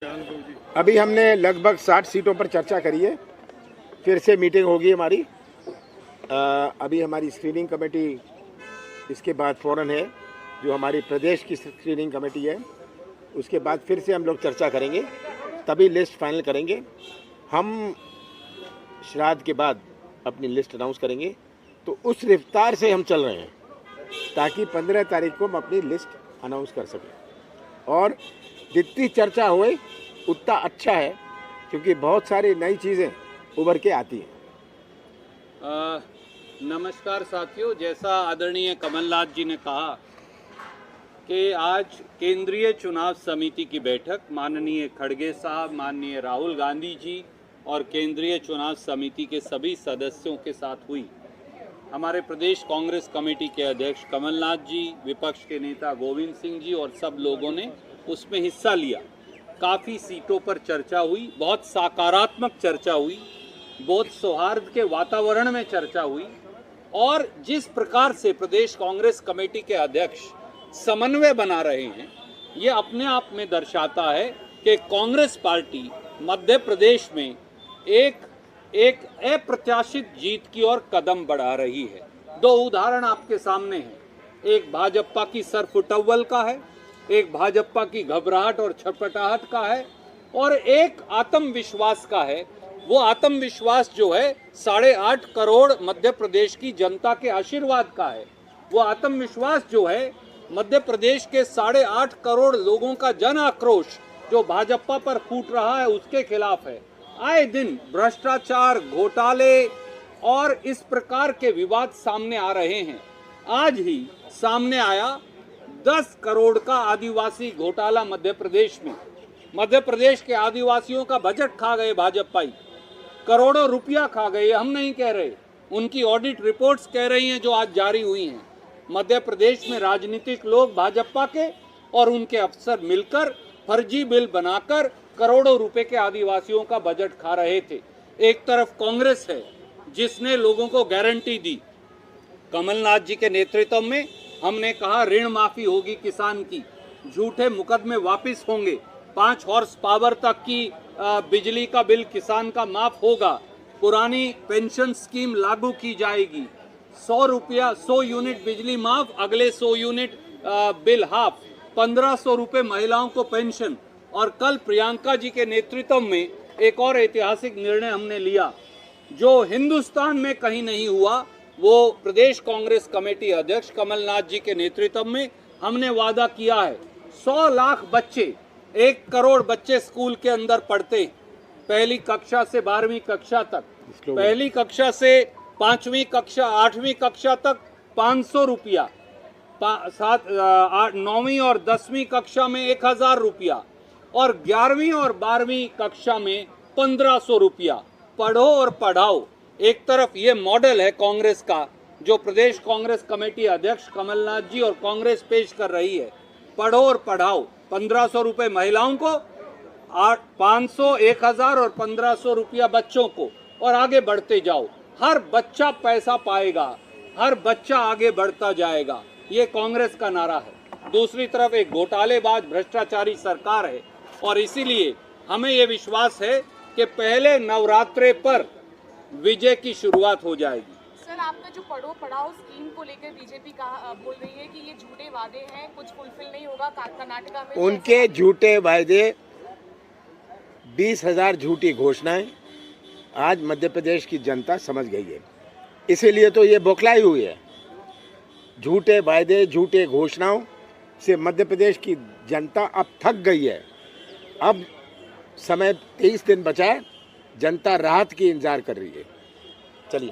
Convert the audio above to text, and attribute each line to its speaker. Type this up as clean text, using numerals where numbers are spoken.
Speaker 1: अभी हमने लगभग 60 सीटों पर चर्चा करी है। फिर से मीटिंग होगी हमारी। अभी हमारी स्क्रीनिंग कमेटी इसके बाद फ़ौरन है, जो हमारी प्रदेश की स्क्रीनिंग कमेटी है, उसके बाद फिर से हम लोग चर्चा करेंगे, तभी लिस्ट फाइनल करेंगे। हम श्राद्ध के बाद अपनी लिस्ट अनाउंस करेंगे। तो उस रफ्तार से हम चल रहे हैं ताकि 15 तारीख को हम अपनी लिस्ट अनाउंस कर सकें। और जितनी चर्चा हुए उतना अच्छा है, क्योंकि बहुत सारी नई चीज़ें उभर के आती हैं।
Speaker 2: नमस्कार साथियों, जैसा आदरणीय कमलनाथ जी ने कहा कि आज केंद्रीय चुनाव समिति की बैठक माननीय खड़गे साहब, माननीय राहुल गांधी जी और केंद्रीय चुनाव समिति के सभी सदस्यों के साथ हुई। हमारे प्रदेश कांग्रेस कमेटी के अध्यक्ष कमलनाथ जी, विपक्ष के नेता गोविंद सिंह जी और सब लोगों ने उसमें हिस्सा लिया। काफ़ी सीटों पर चर्चा हुई, बहुत सकारात्मक चर्चा हुई, बहुत सौहार्द के वातावरण में चर्चा हुई। और जिस प्रकार से प्रदेश कांग्रेस कमेटी के अध्यक्ष समन्वय बना रहे हैं, ये अपने आप में दर्शाता है कि कांग्रेस पार्टी मध्य प्रदेश में एक अप्रत्याशित जीत की ओर कदम बढ़ा रही है। दो उदाहरण आपके सामने हैं, एक भाजपा की सरफुटव्वल का है, एक भाजपा की घबराहट और छटपटाहट का है, और एक आत्मविश्वास का है। वो आत्मविश्वास जो है 8.5 करोड़ मध्य प्रदेश की जनता के आशीर्वाद का है। वो आत्मविश्वास जो है मध्य प्रदेश के 8.5 करोड़ लोगों का जन आक्रोश जो भाजपा पर फूट रहा है उसके खिलाफ है। आए दिन भ्रष्टाचार, घोटाले और इस प्रकार के विवाद सामने आ रहे हैं। आज ही सामने आया 10 करोड़ का आदिवासी घोटाला मध्य प्रदेश में। मध्य प्रदेश के आदिवासियों का बजट खा गए भाजपाई, करोड़ों रुपया खा गए। हम नहीं कह रहे, उनकी ऑडिट रिपोर्ट्स कह रही हैं जो आज जारी हुई हैं। मध्य प्रदेश में राजनीतिक लोग भाजपा के और उनके अफसर मिलकर फर्जी बिल बनाकर करोड़ों रुपए के आदिवासियों का बजट खा रहे थे। एक तरफ कांग्रेस है जिसने लोगों को गारंटी दी। कमलनाथ जी के नेतृत्व में हमने कहा ऋण माफी होगी किसान की, झूठे मुकदमे वापस होंगे, 5 हॉर्स पावर तक की बिजली का बिल किसान का माफ होगा, पुरानी पेंशन स्कीम लागू की जाएगी, 100 यूनिट बिजली माफ, अगले 100 यूनिट बिल हाफ, 1500 रुपए महिलाओं को पेंशन। और कल प्रियंका जी के नेतृत्व में एक और ऐतिहासिक निर्णय हमने लिया जो हिंदुस्तान में कहीं नहीं हुआ। वो प्रदेश कांग्रेस कमेटी अध्यक्ष कमलनाथ जी के नेतृत्व में हमने वादा किया है। 100 लाख बच्चे, 1 करोड़ बच्चे स्कूल के अंदर पढ़ते, पहली कक्षा से 12वीं कक्षा तक, पहली कक्षा से 5वीं कक्षा 8वीं कक्षा तक 500 रुपया, 9वीं और 10वीं कक्षा में 1000 रुपया, और 11वीं और 12वीं कक्षा में 1500 रुपया। पढ़ो और पढ़ाओ। एक तरफ ये मॉडल है कांग्रेस का जो प्रदेश कांग्रेस कमेटी अध्यक्ष कमलनाथ जी और कांग्रेस पेश कर रही है। पढ़ो और पढ़ाओ, 1500 रुपये महिलाओं को, 500, 1000 और 1500 रुपया बच्चों को, और आगे बढ़ते जाओ। हर बच्चा पैसा पाएगा, हर बच्चा आगे बढ़ता जाएगा। ये कांग्रेस का नारा है। दूसरी तरफ एक घोटालेबाज भ्रष्टाचारी सरकार है, और इसीलिए हमें ये विश्वास है कि पहले नवरात्रे पर विजय की शुरुआत हो जाएगी।
Speaker 3: सर, आपका जो पढ़ो पढ़ाओ स्कीम को लेकर बीजेपी बोल रही है कि ये झूठे वादे हैं, कुछ फुलफिल नहीं होगा। कर्नाटका में
Speaker 1: उनके झूठे वादे, 20,000 झूठी घोषणाएं आज मध्य प्रदेश की जनता समझ गई है। इसीलिए तो ये बौखलाई हुई है। झूठे वादे, झूठे घोषणाओं से मध्य प्रदेश की जनता अब थक गई है। अब समय 23 दिन बचा है, जनता राहत की इंतजार कर रही है। चलिए।